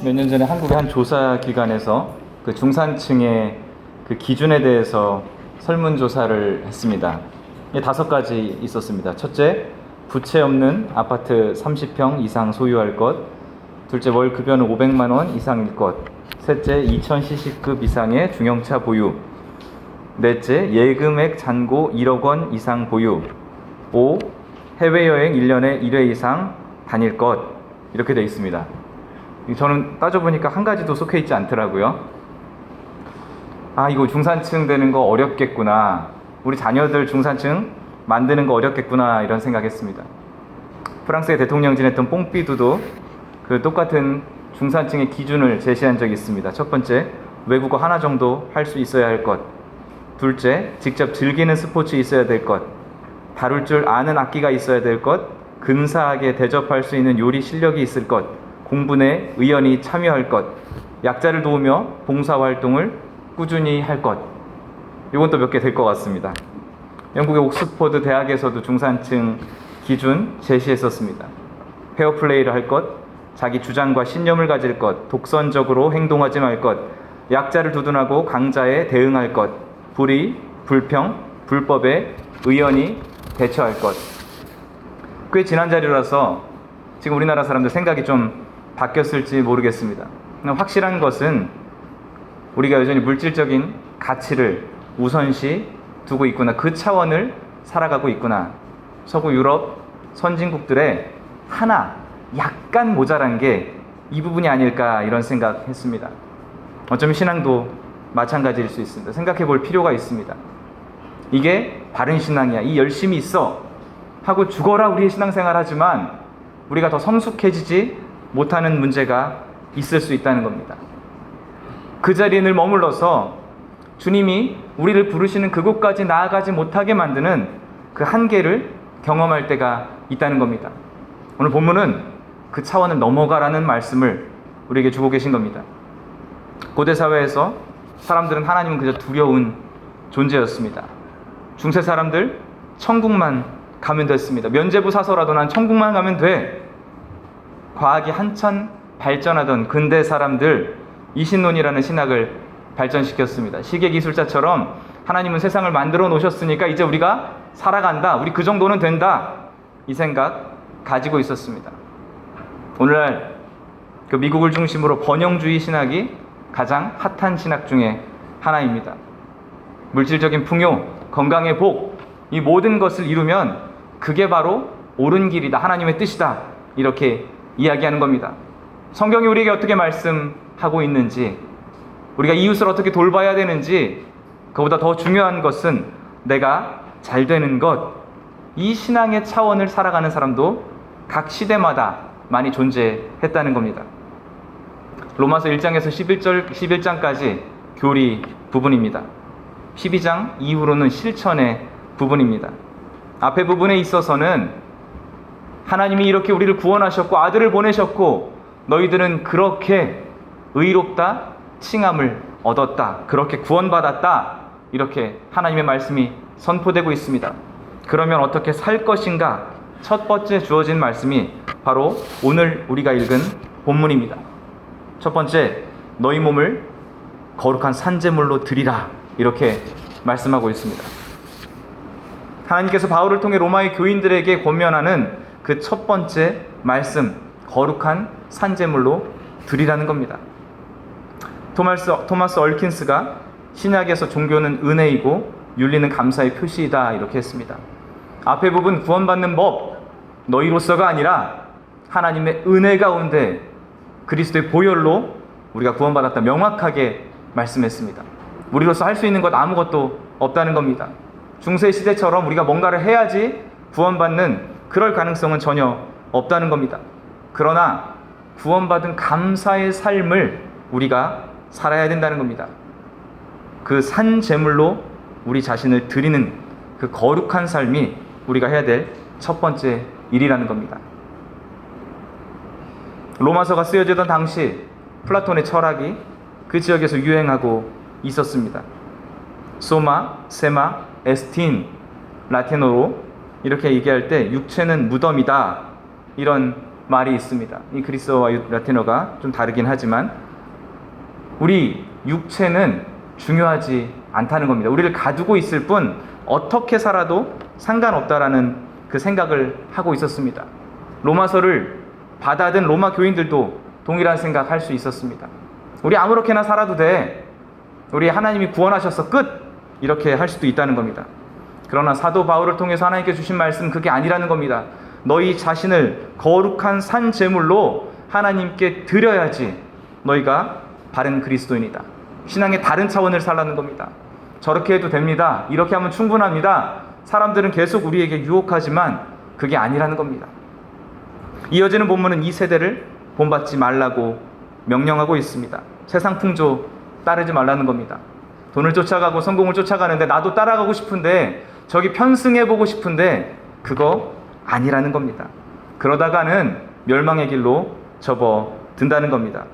몇 년 전에 한국의 한 조사 기관에서 그 중산층의 그 기준에 대해서 설문조사를 했습니다. 이게 5가지 있었습니다. 첫째, 부채 없는 아파트 30평 이상 소유할 것. 둘째, 월 급여는 500만 원 이상일 것. 셋째, 2000cc급 이상의 중형차 보유. 넷째, 예금액 잔고 1억 원 이상 보유. 5. 해외여행 1년에 1회 이상 다닐 것. 이렇게 되어 있습니다. 저는 따져보니까 한 가지도 속해 있지 않더라고요. 아, 이거 중산층 되는 거 어렵겠구나. 우리 자녀들 중산층 만드는 거 어렵겠구나, 이런 생각했습니다. 프랑스의 대통령 지냈던 뽕피두도 그 똑같은 중산층의 기준을 제시한 적이 있습니다. 첫 번째, 외국어 하나 정도 할 수 있어야 할 것. 둘째, 직접 즐기는 스포츠 있어야 될 것. 다룰 줄 아는 악기가 있어야 될 것. 근사하게 대접할 수 있는 요리 실력이 있을 것. 공분에 의연히 참여할 것. 약자를 도우며 봉사활동을 꾸준히 할 것. 이건 또 몇 개 될 것 같습니다. 영국의 옥스퍼드 대학에서도 중산층 기준 제시했었습니다. 페어플레이를 할 것, 자기 주장과 신념을 가질 것, 독선적으로 행동하지 말 것, 약자를 두둔하고 강자에 대응할 것, 불의, 불평, 불법에 의연히 대처할 것. 꽤 지난 자료라서 지금 우리나라 사람들 생각이 좀 바뀌었을지 모르겠습니다. 확실한 것은 우리가 여전히 물질적인 가치를 우선시 두고 있구나. 그 차원을 살아가고 있구나. 서구 유럽 선진국들의 하나 약간 모자란 게 이 부분이 아닐까, 이런 생각했습니다. 어쩌면 신앙도 마찬가지일 수 있습니다. 생각해 볼 필요가 있습니다. 이게 바른 신앙이야, 이 열심이 있어 하고 죽어라 우리의 신앙생활 하지만 우리가 더 성숙해지지 못하는 문제가 있을 수 있다는 겁니다. 그 자리에 늘 머물러서 주님이 우리를 부르시는 그곳까지 나아가지 못하게 만드는 그 한계를 경험할 때가 있다는 겁니다. 오늘 본문은 그 차원을 넘어가라는 말씀을 우리에게 주고 계신 겁니다. 고대 사회에서 사람들은 하나님은 그저 두려운 존재였습니다. 중세 사람들 천국만 가면 됐습니다. 면죄부 사서라도 난 천국만 가면 돼. 과학이 한참 발전하던 근대 사람들 이신론이라는 신학을 발전시켰습니다. 시계기술자처럼 하나님은 세상을 만들어 놓으셨으니까 이제 우리가 살아간다. 우리 그 정도는 된다. 이 생각 가지고 있었습니다. 오늘날 그 미국을 중심으로 번영주의 신학이 가장 핫한 신학 중에 하나입니다. 물질적인 풍요, 건강의 복, 이 모든 것을 이루면 그게 바로 옳은 길이다. 하나님의 뜻이다. 이렇게 이야기하는 겁니다. 성경이 우리에게 어떻게 말씀하고 있는지, 우리가 이웃을 어떻게 돌봐야 되는지, 그보다 더 중요한 것은 내가 잘 되는 것. 이 신앙의 차원을 살아가는 사람도 각 시대마다 많이 존재했다는 겁니다. 로마서 1장에서 11장까지 교리 부분입니다. 12장 이후로는 실천의 부분입니다. 앞에 부분에 있어서는 하나님이 이렇게 우리를 구원하셨고 아들을 보내셨고 너희들은 그렇게 의롭다 칭함을 얻었다, 그렇게 구원받았다, 이렇게 하나님의 말씀이 선포되고 있습니다. 그러면 어떻게 살 것인가? 첫 번째 주어진 말씀이 바로 오늘 우리가 읽은 본문입니다. 첫 번째, 너희 몸을 거룩한 산제물로 드리라, 이렇게 말씀하고 있습니다. 하나님께서 바울을 통해 로마의 교인들에게 권면하는 그 첫 번째 말씀, 거룩한 산제물로 드리라는 겁니다. 토마스 얼킨스가 신약에서 종교는 은혜이고 윤리는 감사의 표시이다, 이렇게 했습니다. 앞에 부분 구원받는 법, 너희로서가 아니라 하나님의 은혜 가운데 그리스도의 보혈로 우리가 구원받았다, 명확하게 말씀했습니다. 우리로서 할 수 있는 것 아무것도 없다는 겁니다. 중세시대처럼 우리가 뭔가를 해야지 구원받는 그럴 가능성은 전혀 없다는 겁니다. 그러나 구원받은 감사의 삶을 우리가 살아야 된다는 겁니다. 그 산 제물로 우리 자신을 드리는 그 거룩한 삶이 우리가 해야 될 첫 번째 일이라는 겁니다. 로마서가 쓰여지던 당시 플라톤의 철학이 그 지역에서 유행하고 있었습니다. 소마, 세마, 에스틴, 라틴어로 이렇게 얘기할 때 육체는 무덤이다, 이런 말이 있습니다. 이 그리스어와 라틴어가 좀 다르긴 하지만 우리 육체는 중요하지 않다는 겁니다. 우리를 가두고 있을 뿐 어떻게 살아도 상관없다라는 그 생각을 하고 있었습니다. 로마서를 받아든 로마 교인들도 동일한 생각할 수 있었습니다. 우리 아무렇게나 살아도 돼. 우리 하나님이 구원하셔서 끝. 이렇게 할 수도 있다는 겁니다. 그러나 사도 바울을 통해서 하나님께 주신 말씀 그게 아니라는 겁니다. 너희 자신을 거룩한 산 제물로 하나님께 드려야지 너희가 바른 그리스도인이다. 신앙의 다른 차원을 살라는 겁니다. 저렇게 해도 됩니다. 이렇게 하면 충분합니다. 사람들은 계속 우리에게 유혹하지만 그게 아니라는 겁니다. 이어지는 본문은 이 세대를 본받지 말라고 명령하고 있습니다. 세상 풍조 따르지 말라는 겁니다. 돈을 쫓아가고 성공을 쫓아가는데 나도 따라가고 싶은데 저기 편승해보고 싶은데 그거 아니라는 겁니다. 그러다가는 멸망의 길로 접어든다는 겁니다.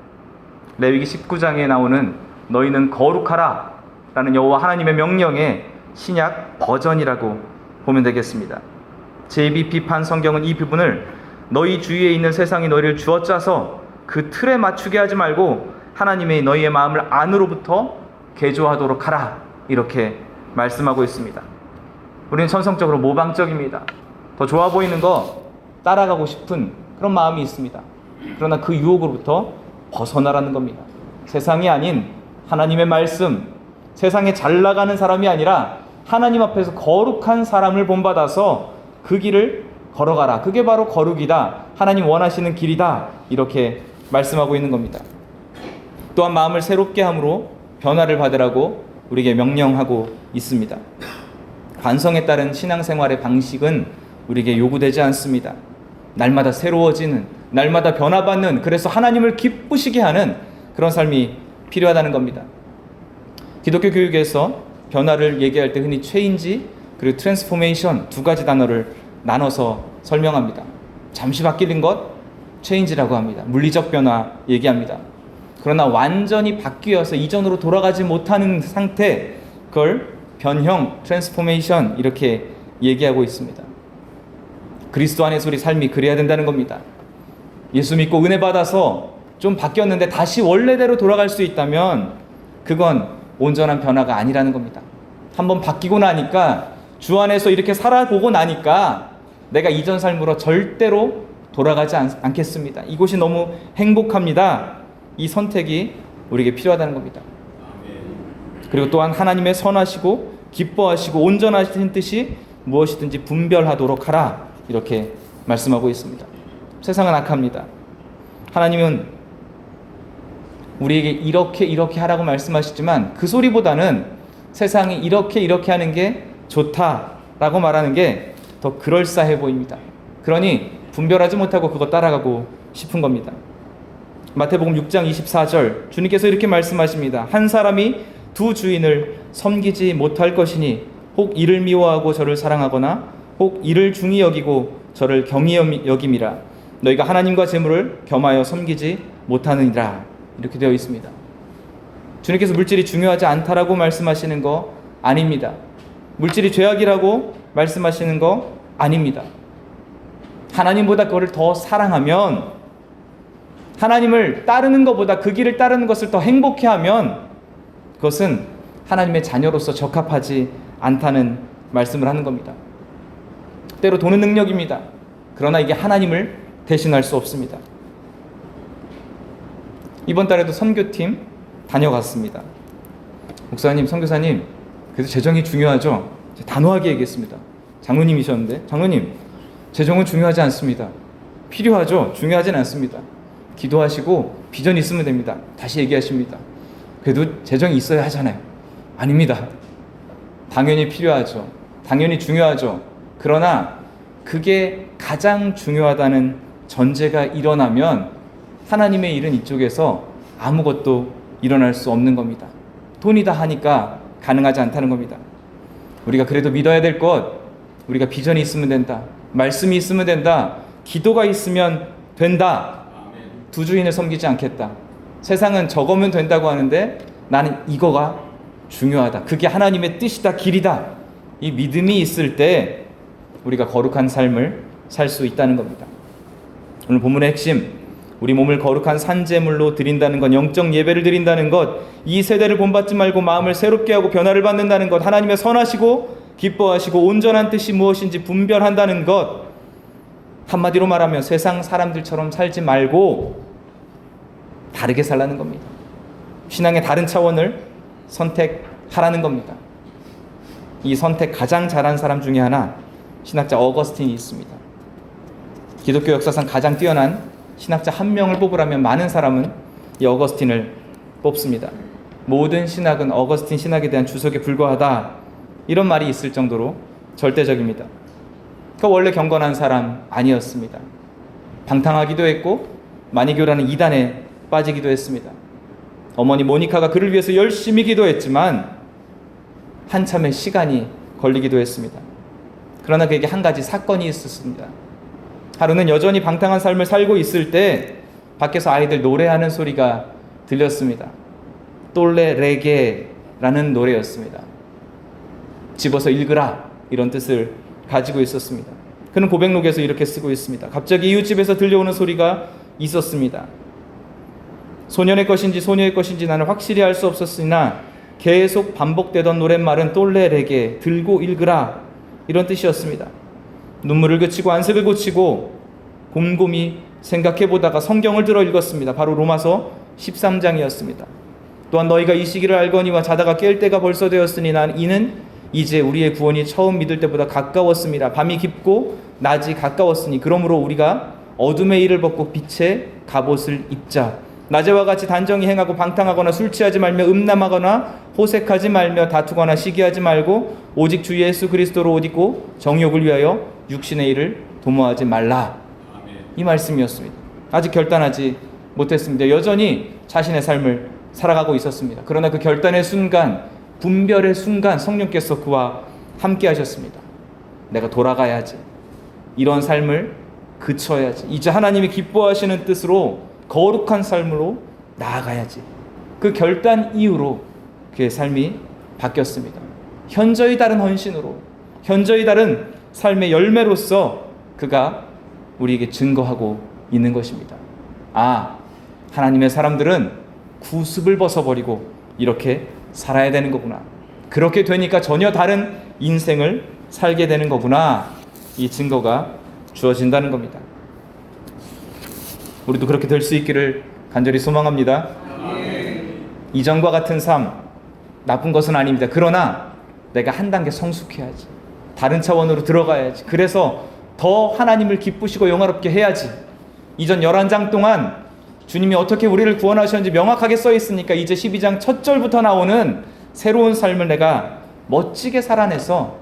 레위기 19장에 나오는 너희는 거룩하라 라는 여호와 하나님의 명령의 신약 버전이라고 보면 되겠습니다. JB 판 성경은 이 부분을 너희 주위에 있는 세상이 너희를 주어짜서 그 틀에 맞추게 하지 말고 하나님의 너희의 마음을 안으로부터 개조하도록 하라 이렇게 말씀하고 있습니다. 우리는 천성적으로 모방적입니다. 더 좋아 보이는 거 따라가고 싶은 그런 마음이 있습니다. 그러나 그 유혹으로부터 벗어나라는 겁니다. 세상이 아닌 하나님의 말씀, 세상에 잘 나가는 사람이 아니라 하나님 앞에서 거룩한 사람을 본받아서 그 길을 걸어가라. 그게 바로 거룩이다. 하나님 원하시는 길이다. 이렇게 말씀하고 있는 겁니다. 또한 마음을 새롭게 함으로 변화를 받으라고 우리에게 명령하고 있습니다. 관성에 따른 신앙생활의 방식은 우리에게 요구되지 않습니다. 날마다 새로워지는, 날마다 변화받는, 그래서 하나님을 기쁘시게 하는 그런 삶이 필요하다는 겁니다. 기독교 교육에서 변화를 얘기할 때 흔히 체인지 그리고 트랜스포메이션 두 가지 단어를 나눠서 설명합니다. 잠시 바뀌는 것 체인지라고 합니다. 물리적 변화 얘기합니다. 그러나 완전히 바뀌어서 이전으로 돌아가지 못하는 상태, 그걸 변형, 트랜스포메이션 이렇게 얘기하고 있습니다. 그리스도 안에서 우리 삶이 그래야 된다는 겁니다. 예수 믿고 은혜 받아서 좀 바뀌었는데 다시 원래대로 돌아갈 수 있다면 그건 온전한 변화가 아니라는 겁니다. 한번 바뀌고 나니까 주 안에서 이렇게 살아보고 나니까 내가 이전 삶으로 절대로 돌아가지 않겠습니다. 이곳이 너무 행복합니다. 이 선택이 우리에게 필요하다는 겁니다. 그리고 또한 하나님의 선하시고 기뻐하시고 온전하신 뜻이 무엇이든지 분별하도록 하라 이렇게 말씀하고 있습니다. 세상은 악합니다. 하나님은 우리에게 이렇게 하라고 말씀하시지만 그 소리보다는 세상이 이렇게 하는 게 좋다라고 말하는 게 더 그럴싸해 보입니다. 그러니 분별하지 못하고 그거 따라가고 싶은 겁니다. 마태복음 6장 24절 주님께서 이렇게 말씀하십니다. 한 사람이 두 주인을 섬기지 못할 것이니 혹 이를 미워하고 저를 사랑하거나 혹 이를 중히 여기고 저를 경히 여김이라. 너희가 하나님과 재물을 겸하여 섬기지 못하느니라. 이렇게 되어 있습니다. 주님께서 물질이 중요하지 않다라고 말씀하시는 거 아닙니다. 물질이 죄악이라고 말씀하시는 거 아닙니다. 하나님보다 그거를 더 사랑하면, 하나님을 따르는 것보다 그 길을 따르는 것을 더 행복해하면 그것은 하나님의 자녀로서 적합하지 않다는 말씀을 하는 겁니다. 때로 돈은 능력입니다. 그러나 이게 하나님을 대신할 수 없습니다. 이번 달에도 선교팀 다녀갔습니다. 목사님, 선교사님, 그래서 재정이 중요하죠? 단호하게 얘기했습니다. 장로님이셨는데, 장로님, 재정은 중요하지 않습니다. 필요하죠? 중요하진 않습니다. 기도하시고 비전이 있으면 됩니다. 다시 얘기하십니다. 그래도 재정이 있어야 하잖아요. 아닙니다. 당연히 필요하죠. 당연히 중요하죠. 그러나 그게 가장 중요하다는 전제가 일어나면 하나님의 일은 이쪽에서 아무것도 일어날 수 없는 겁니다. 돈이 다 하니까 가능하지 않다는 겁니다. 우리가 그래도 믿어야 될 것, 우리가 비전이 있으면 된다. 말씀이 있으면 된다. 기도가 있으면 된다. 두 주인을 섬기지 않겠다. 세상은 저거면 된다고 하는데 나는 이거가 중요하다. 그게 하나님의 뜻이다, 길이다. 이 믿음이 있을 때 우리가 거룩한 삶을 살 수 있다는 겁니다. 오늘 본문의 핵심, 우리 몸을 거룩한 산제물로 드린다는 것, 영적 예배를 드린다는 것, 이 세대를 본받지 말고 마음을 새롭게 하고 변화를 받는다는 것, 하나님의 선하시고 기뻐하시고 온전한 뜻이 무엇인지 분별한다는 것, 한마디로 말하면 세상 사람들처럼 살지 말고 다르게 살라는 겁니다. 신앙의 다른 차원을 선택하라는 겁니다. 이 선택 가장 잘한 사람 중에 하나, 신학자 어거스틴이 있습니다. 기독교 역사상 가장 뛰어난 신학자 한 명을 뽑으라면 많은 사람은 이 어거스틴을 뽑습니다. 모든 신학은 어거스틴 신학에 대한 주석에 불과하다, 이런 말이 있을 정도로 절대적입니다. 그 원래 경건한 사람 아니었습니다. 방탕하기도 했고 마니교라는 이단에 빠지기도 했습니다. 어머니 모니카가 그를 위해서 열심히 기도했지만 한참의 시간이 걸리기도 했습니다. 그러나 그에게 한 가지 사건이 있었습니다. 하루는 여전히 방탕한 삶을 살고 있을 때 밖에서 아이들 노래하는 소리가 들렸습니다. 똘레 레게라는 노래였습니다. 집어서 읽으라, 이런 뜻을 가지고 있었습니다. 그는 고백록에서 이렇게 쓰고 있습니다. 갑자기 이웃집에서 들려오는 소리가 있었습니다. 소년의 것인지 소녀의 것인지 나는 확실히 알 수 없었으나 계속 반복되던 노랫말은 똘레 레게, 들고 읽으라, 이런 뜻이었습니다. 눈물을 그치고 안색을 고치고 곰곰이 생각해보다가 성경을 들어 읽었습니다. 바로 로마서 13장이었습니다. 또한 너희가 이 시기를 알거니와 자다가 깰 때가 벌써 되었으니 이는 이제 우리의 구원이 처음 믿을 때보다 가까웠습니다. 밤이 깊고 낮이 가까웠으니 그러므로 우리가 어둠의 일을 벗고 빛의 갑옷을 입자. 낮에와 같이 단정히 행하고 방탕하거나 술 취하지 말며 음란하거나 호색하지 말며 다투거나 시기하지 말고 오직 주 예수 그리스도로 옷 입고 정욕을 위하여 육신의 일을 도모하지 말라. 이 말씀이었습니다. 아직 결단하지 못했습니다. 여전히 자신의 삶을 살아가고 있었습니다. 그러나 그 결단의 순간, 분별의 순간 성령께서 그와 함께 하셨습니다. 내가 돌아가야지. 이런 삶을 그쳐야지. 이제 하나님이 기뻐하시는 뜻으로 거룩한 삶으로 나아가야지. 그 결단 이후로 그의 삶이 바뀌었습니다. 현저히 다른 헌신으로, 현저히 다른 삶의 열매로서 그가 우리에게 증거하고 있는 것입니다. 아, 하나님의 사람들은 구습을 벗어버리고 이렇게 살아야 되는 거구나. 그렇게 되니까 전혀 다른 인생을 살게 되는 거구나. 이 증거가 주어진다는 겁니다. 우리도 그렇게 될 수 있기를 간절히 소망합니다. 이전과 같은 삶, 나쁜 것은 아닙니다. 그러나 내가 한 단계 성숙해야지. 다른 차원으로 들어가야지. 그래서 더 하나님을 기쁘시고 영화롭게 해야지. 이전 11장 동안 주님이 어떻게 우리를 구원하셨는지 명확하게 써 있으니까 이제 12장 첫 절부터 나오는 새로운 삶을 내가 멋지게 살아내서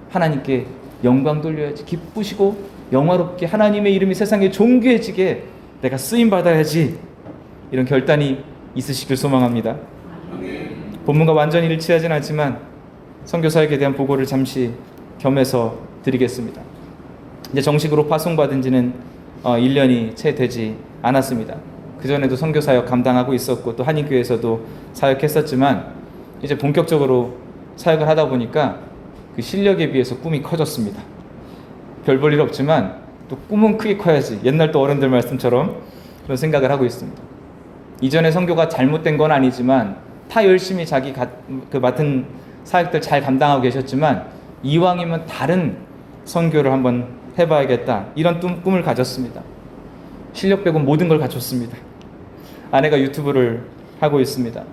하나님께 영광 돌려야지. 기쁘시고 영화롭게 하나님의 이름이 세상에 존귀해지게 내가 쓰임받아야지. 이런 결단이 있으시길 소망합니다. 본문과 완전히 일치하진 않지만 선교사역에 대한 보고를 잠시 겸해서 드리겠습니다. 이제 정식으로 파송받은 지는 1년이 채 되지 않았습니다. 그전에도 선교사역 감당하고 있었고 또 한인교회에서도 사역했었지만 이제 본격적으로 사역을 하다 보니까 그 실력에 비해서 꿈이 커졌습니다. 별 볼 일 없지만 또 꿈은 크게 커야지. 옛날 또 어른들 말씀처럼 그런 생각을 하고 있습니다. 이전에 선교가 잘못된 건 아니지만 다 열심히 자기 그 맡은 사역들 잘 감당하고 계셨지만 이왕이면 다른 선교를 한번 해봐야겠다. 이런 꿈을 가졌습니다. 실력 빼고 모든 걸 갖췄습니다. 아내가 유튜브를 하고 있습니다.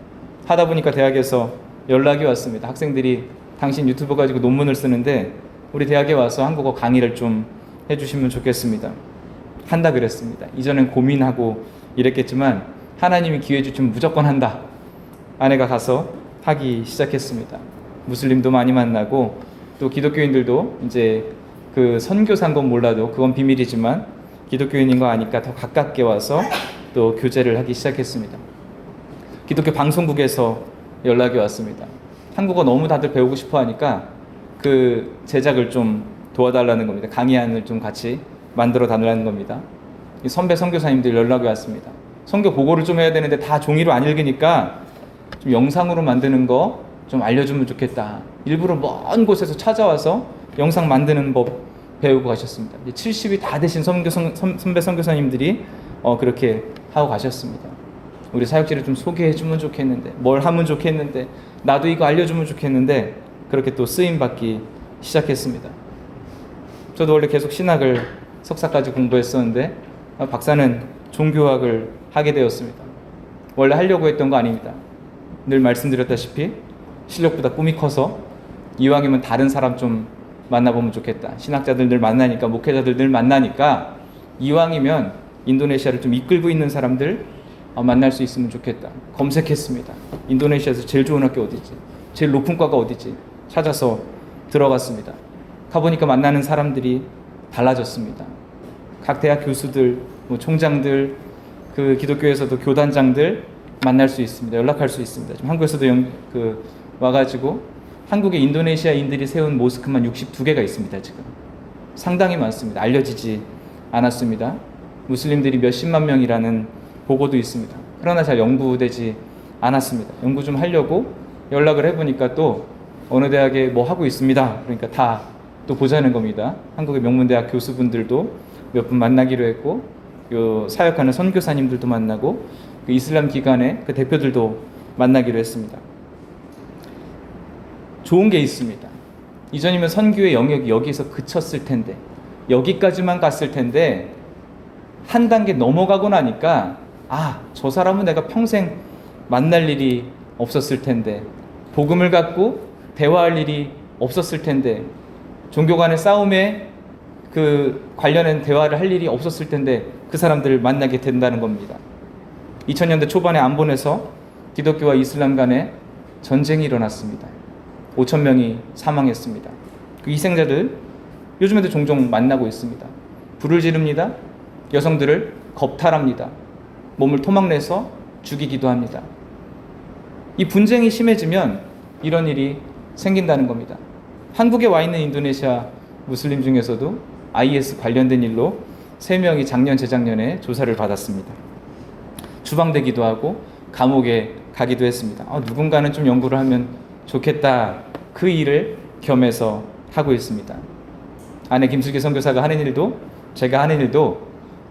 하다 보니까 대학에서 연락이 왔습니다. 학생들이 당신 유튜브 가지고 논문을 쓰는데 우리 대학에 와서 한국어 강의를 좀 해주시면 좋겠습니다. 한다 그랬습니다. 이전엔 고민하고 이랬겠지만 하나님이 기회 주시면 무조건 한다. 아내가 가서 하기 시작했습니다. 무슬림도 많이 만나고 또 기독교인들도 이제 그 선교사인 건 몰라도 그건 비밀이지만 기독교인인 거 아니까 더 가깝게 와서 또 교제를 하기 시작했습니다. 기독교 방송국에서 연락이 왔습니다. 한국어 너무 다들 배우고 싶어 하니까 그 제작을 좀 도와달라는 겁니다. 강의안을 좀 같이 만들어 달라는 겁니다. 이 선배 선교사님들 연락이 왔습니다. 선교 보고를 좀 해야 되는데 다 종이로 안 읽으니까 좀 영상으로 만드는 거 좀 알려주면 좋겠다. 일부러 먼 곳에서 찾아와서 영상 만드는 법 배우고 가셨습니다. 이제 70이 다 되신 선배 선교사님들이 그렇게 하고 가셨습니다. 우리 사역지를 좀 소개해주면 좋겠는데, 뭘 하면 좋겠는데, 나도 이거 알려주면 좋겠는데, 그렇게 또 쓰임받기 시작했습니다. 저도 원래 계속 신학을 석사까지 공부했었는데 박사는 종교학을 하게 되었습니다. 원래 하려고 했던 거 아닙니다. 늘 말씀드렸다시피 실력보다 꿈이 커서 이왕이면 다른 사람 좀 만나보면 좋겠다. 신학자들 늘 만나니까, 목회자들 늘 만나니까 이왕이면 인도네시아를 좀 이끌고 있는 사람들 만날 수 있으면 좋겠다. 검색했습니다. 인도네시아에서 제일 좋은 학교 어디지? 제일 높은 과가 어디지? 찾아서 들어갔습니다. 가보니까 만나는 사람들이 달라졌습니다. 각 대학 교수들, 총장들, 그 기독교에서도 교단장들 만날 수 있습니다. 연락할 수 있습니다. 지금 한국에서도 와가지고 한국의 인도네시아인들이 세운 모스크만 62개가 있습니다. 지금 상당히 많습니다. 알려지지 않았습니다. 무슬림들이 몇십만 명이라는 보고도 있습니다. 그러나 잘 연구되지 않았습니다. 연구 좀 하려고 연락을 해보니까 또 어느 대학에 뭐 하고 있습니다. 그러니까 다 또 보자는 겁니다. 한국의 명문대학 교수분들도 몇 분 만나기로 했고, 사역하는 선교사님들도 만나고, 그 이슬람 기관의 그 대표들도 만나기로 했습니다. 좋은 게 있습니다. 이전이면 선교의 영역이 여기서 그쳤을 텐데, 여기까지만 갔을 텐데, 한 단계 넘어가고 나니까 저 사람은 내가 평생 만날 일이 없었을 텐데, 복음을 갖고 대화할 일이 없었을 텐데, 종교 간의 싸움에 관련된 대화를 할 일이 없었을 텐데 그 사람들을 만나게 된다는 겁니다. 2000년대 초반에 안본에서 기독교와 이슬람 간의 전쟁이 일어났습니다. 5,000명이 사망했습니다. 그 희생자들 요즘에도 종종 만나고 있습니다. 불을 지릅니다. 여성들을 겁탈합니다. 몸을 토막내서 죽이기도 합니다. 이 분쟁이 심해지면 이런 일이 생긴다는 겁니다. 한국에 와 있는 인도네시아 무슬림 중에서도 IS 관련된 일로 3명이 작년 재작년에 조사를 받았습니다. 추방되기도 하고 감옥에 가기도 했습니다. 누군가는 좀 연구를 하면 좋겠다. 그 일을 겸해서 하고 있습니다. 아내 김슬기 선교사가 하는 일도 제가 하는 일도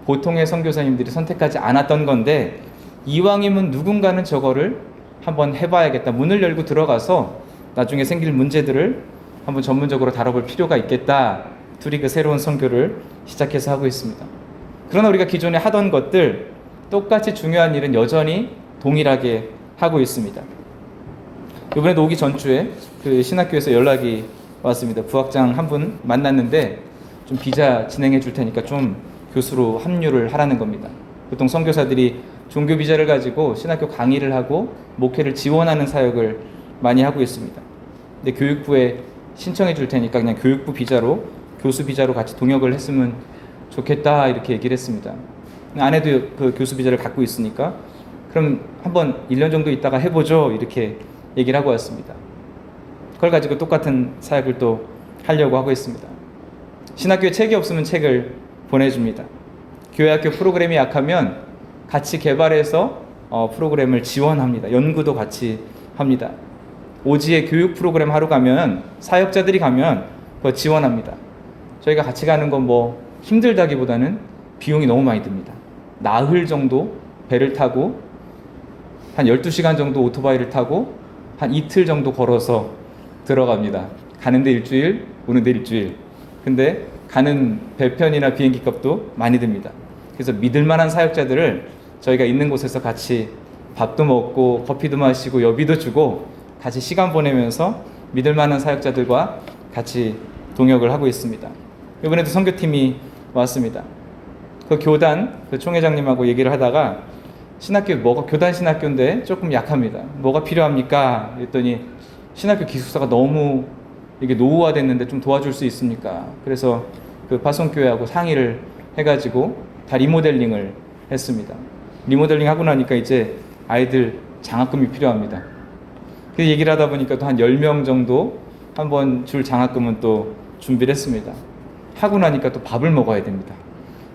보통의 선교사님들이 선택하지 않았던 건데, 이왕이면 누군가는 저거를 한번 해봐야겠다. 문을 열고 들어가서 나중에 생길 문제들을 한번 전문적으로 다뤄볼 필요가 있겠다. 둘이 그 새로운 선교를 시작해서 하고 있습니다. 그러나 우리가 기존에 하던 것들 똑같이 중요한 일은 여전히 동일하게 하고 있습니다. 이번에도 오기 전주에 그 신학교에서 연락이 왔습니다. 부학장 한 분 만났는데 좀 비자 진행해 줄 테니까 좀 교수로 합류를 하라는 겁니다. 보통 선교사들이 종교 비자를 가지고 신학교 강의를 하고 목회를 지원하는 사역을 많이 하고 있습니다. 근데 교육부에 신청해 줄 테니까 그냥 교육부 비자로, 교수 비자로 같이 동역을 했으면 좋겠다, 이렇게 얘기를 했습니다. 아내도 그 교수 비자를 갖고 있으니까 그럼 한번 1년 정도 있다가 해보죠, 이렇게 얘기를 하고 왔습니다. 그걸 가지고 똑같은 사역을 또 하려고 하고 있습니다. 신학교에 책이 없으면 책을 보내줍니다. 교회학교 프로그램이 약하면 같이 개발해서 프로그램을 지원합니다. 연구도 같이 합니다. 오지의 교육 프로그램 하러 가면, 사역자들이 가면 그거 지원합니다. 저희가 같이 가는 건 뭐 힘들다기보다는 비용이 너무 많이 듭니다. 나흘 정도 배를 타고 한 12시간 정도 오토바이를 타고 한 이틀 정도 걸어서 들어갑니다. 가는데 일주일, 오는데 일주일. 근데 가는 배편이나 비행기 값도 많이 듭니다. 그래서 믿을 만한 사역자들을 저희가 있는 곳에서 같이 밥도 먹고 커피도 마시고 여비도 주고 같이 시간 보내면서 믿을 만한 사역자들과 같이 동역을 하고 있습니다. 이번에도 선교팀이 왔습니다. 그 교단 그 총회장님하고 얘기를 하다가 신학교 교단 신학교인데 조금 약합니다. 뭐가 필요합니까? 그랬더니 신학교 기숙사가 너무 이게 노후화됐는데 좀 도와줄 수 있습니까? 그래서 그 파송교회하고 상의를 해가지고 다 리모델링을 했습니다. 리모델링 하고 나니까 이제 아이들 장학금이 필요합니다. 그 얘기를 하다 보니까 또 한 10명 정도 한번 줄 장학금은 또 준비를 했습니다. 하고 나니까 또 밥을 먹어야 됩니다.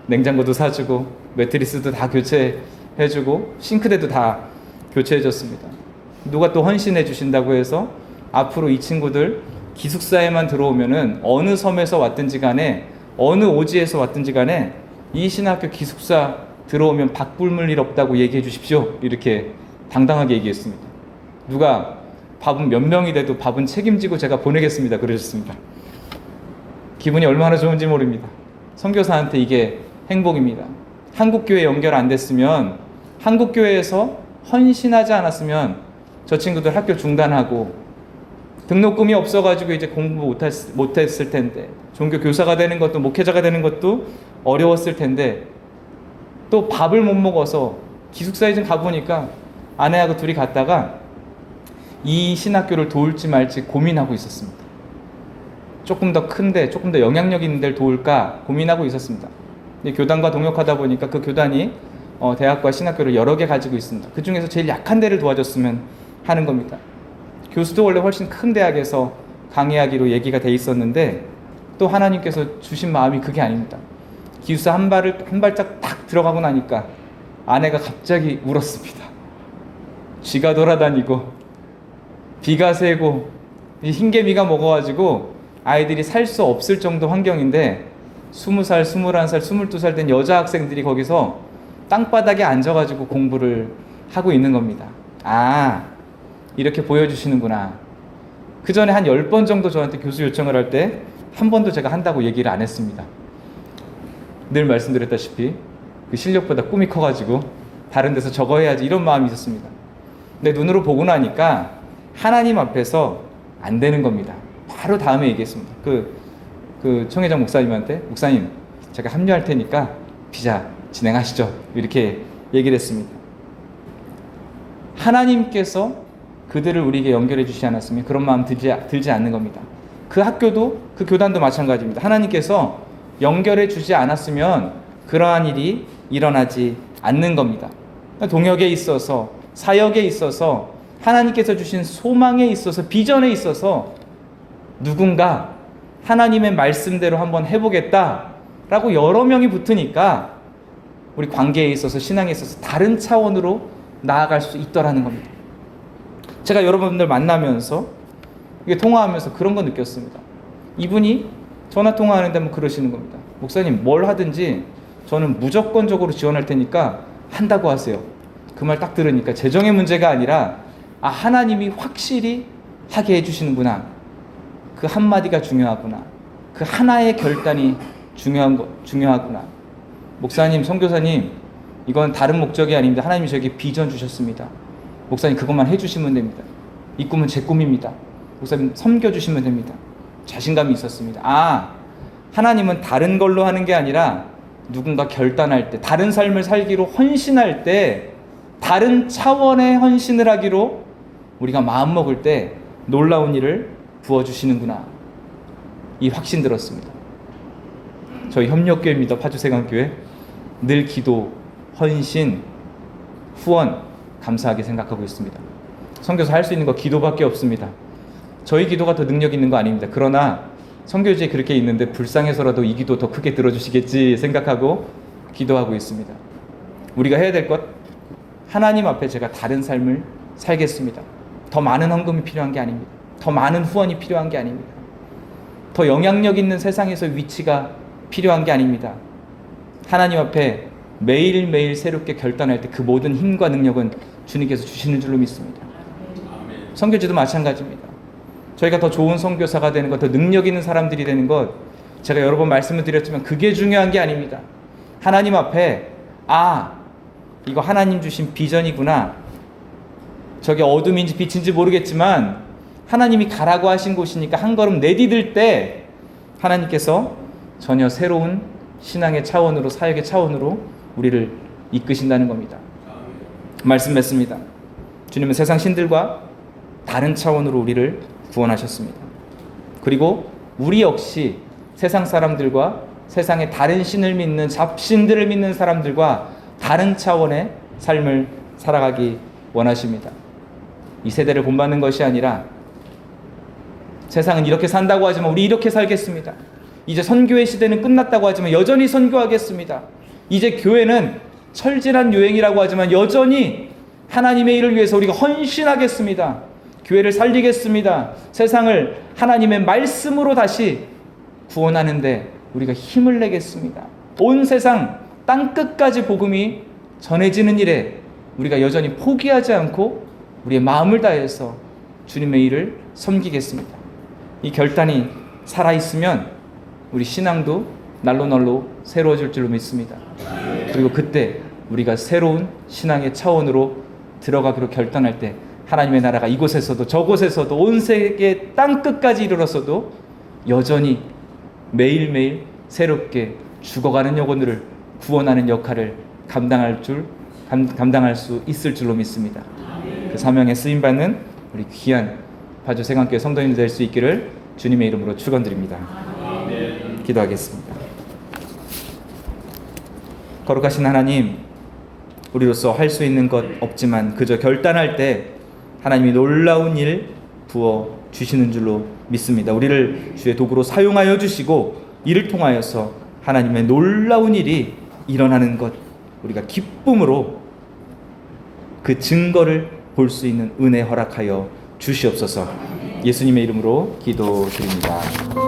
냉장고도 사주고 매트리스도 다 교체해주고 싱크대도 다 교체해줬습니다. 누가 또 헌신해 주신다고 해서 앞으로 이 친구들 기숙사에만 들어오면은 어느 섬에서 왔든지 간에 어느 오지에서 왔든지 간에 이 신학교 기숙사 들어오면 밥 굶을 일 없다고 얘기해 주십시오. 이렇게 당당하게 얘기했습니다. 누가 밥은 몇 명이 돼도 밥은 책임지고 제가 보내겠습니다. 그러셨습니다. 기분이 얼마나 좋은지 모릅니다. 선교사한테 이게 행복입니다. 한국교회 연결 안 됐으면, 한국교회에서 헌신하지 않았으면 저 친구들 학교 중단하고 등록금이 없어가지고 이제 공부 못했을 텐데, 종교 교사가 되는 것도, 목회자가 되는 것도 어려웠을 텐데, 또 밥을 못 먹어서 기숙사에 좀 가보니까 아내하고 둘이 갔다가 이 신학교를 도울지 말지 고민하고 있었습니다. 조금 더 큰데, 조금 더 영향력 있는 데를 도울까 고민하고 있었습니다. 교단과 동역하다 보니까 그 교단이 대학과 신학교를 여러 개 가지고 있습니다. 그 중에서 제일 약한 데를 도와줬으면 하는 겁니다. 교수도 원래 훨씬 큰 대학에서 강의하기로 얘기가 돼 있었는데, 또 하나님께서 주신 마음이 그게 아닙니다. 기숙사 한 발짝 딱 들어가고 나니까 아내가 갑자기 울었습니다. 쥐가 돌아다니고 비가 새고 흰개미가 먹어가지고 아이들이 살 수 없을 정도 환경인데, 20살, 21살, 22살 된 여자 학생들이 거기서 땅바닥에 앉아가지고 공부를 하고 있는 겁니다. 아, 이렇게 보여주시는구나. 그 전에 한 10번 정도 저한테 교수 요청을 할 때 한 번도 제가 한다고 얘기를 안 했습니다. 늘 말씀드렸다시피 그 실력보다 꿈이 커가지고 다른 데서 저거 해야지, 이런 마음이 있었습니다. 내 눈으로 보고 나니까 하나님 앞에서 안 되는 겁니다. 바로 다음에 얘기했습니다. 그 청회장 목사님한테, 목사님 제가 합류할 테니까 비자 진행하시죠. 이렇게 얘기를 했습니다. 하나님께서 그들을 우리에게 연결해 주시지 않았으면 그런 마음 들지 않는 겁니다. 그 학교도, 그 교단도 마찬가지입니다. 하나님께서 연결해 주지 않았으면 그러한 일이 일어나지 않는 겁니다. 동역에 있어서, 사역에 있어서, 하나님께서 주신 소망에 있어서, 비전에 있어서 누군가 하나님의 말씀대로 한번 해보겠다라고 여러 명이 붙으니까 우리 관계에 있어서, 신앙에 있어서 다른 차원으로 나아갈 수 있더라는 겁니다. 제가 여러분들 만나면서, 이게 통화하면서 그런 거 느꼈습니다. 이분이 전화 통화하는데 뭐 그러시는 겁니다. 목사님, 뭘 하든지 저는 무조건적으로 지원할 테니까 한다고 하세요. 그 말 딱 들으니까 재정의 문제가 아니라, 아, 하나님이 확실히 하게 해주시는구나. 그 한마디가 중요하구나. 그 하나의 결단이 중요하구나. 목사님, 선교사님, 이건 다른 목적이 아닙니다. 하나님이 저에게 비전 주셨습니다. 목사님, 그것만 해주시면 됩니다. 이 꿈은 제 꿈입니다. 목사님, 섬겨주시면 됩니다. 자신감이 있었습니다. 아, 하나님은 다른 걸로 하는 게 아니라 누군가 결단할 때, 다른 삶을 살기로 헌신할 때, 다른 차원의 헌신을 하기로 우리가 마음먹을 때 놀라운 일을 부어주시는구나. 이 확신 들었습니다. 저희 협력교회입니다. 파주세강교회. 늘 기도, 헌신, 후원 감사하게 생각하고 있습니다. 선교사 할 수 있는 거 기도밖에 없습니다. 저희 기도가 더 능력 있는 거 아닙니다. 그러나 선교지에 그렇게 있는데 불쌍해서라도 이 기도 더 크게 들어주시겠지 생각하고 기도하고 있습니다. 우리가 해야 될 것, 하나님 앞에 제가 다른 삶을 살겠습니다. 더 많은 헌금이 필요한 게 아닙니다. 더 많은 후원이 필요한 게 아닙니다. 더 영향력 있는 세상에서 위치가 필요한 게 아닙니다. 하나님 앞에 매일매일 새롭게 결단할 때 그 모든 힘과 능력은 주님께서 주시는 줄로 믿습니다. 선교지도 마찬가지입니다. 저희가 더 좋은 선교사가 되는 것, 더 능력 있는 사람들이 되는 것, 제가 여러 번 말씀을 드렸지만 그게 중요한 게 아닙니다. 하나님 앞에, 아, 이거 하나님 주신 비전이구나. 저게 어둠인지 빛인지 모르겠지만 하나님이 가라고 하신 곳이니까 한 걸음 내디딜 때 하나님께서 전혀 새로운 신앙의 차원으로, 사역의 차원으로 우리를 이끄신다는 겁니다. 말씀 맺습니다. 주님은 세상 신들과 다른 차원으로 우리를 구원하셨습니다. 그리고 우리 역시 세상 사람들과, 세상의 다른 신을 믿는, 잡신들을 믿는 사람들과 다른 차원의 삶을 살아가기 원하십니다. 이 세대를 본받는 것이 아니라, 세상은 이렇게 산다고 하지만 우리 이렇게 살겠습니다. 이제 선교의 시대는 끝났다고 하지만 여전히 선교하겠습니다. 이제 교회는 철진한 유행이라고 하지만 여전히 하나님의 일을 위해서 우리가 헌신하겠습니다. 교회를 살리겠습니다. 세상을 하나님의 말씀으로 다시 구원하는데 우리가 힘을 내겠습니다. 온 세상 땅끝까지 복음이 전해지는 일에 우리가 여전히 포기하지 않고 우리의 마음을 다해서 주님의 일을 섬기겠습니다. 이 결단이 살아있으면 우리 신앙도 날로 새로워질 줄로 믿습니다. 그리고 그때 우리가 새로운 신앙의 차원으로 들어가기로 결단할 때 하나님의 나라가 이곳에서도 저곳에서도 온 세계 땅끝까지 이르렀어도 여전히 매일매일 새롭게 죽어가는 영혼들을 구원하는 역할을 감당할 수 있을 줄로 믿습니다. 그 사명에 쓰임받는 우리 귀한 파주 생안교회 성도님들 될 수 있기를 주님의 이름으로 축원드립니다. 기도하겠습니다. 거룩하신 하나님, 우리로서 할 수 있는 것 없지만 그저 결단할 때 하나님이 놀라운 일 부어 주시는 줄로 믿습니다. 우리를 주의 도구로 사용하여 주시고 이를 통하여서 하나님의 놀라운 일이 일어나는 것, 우리가 기쁨으로 그 증거를 볼 수 있는 은혜 허락하여 주시옵소서. 예수님의 이름으로 기도드립니다.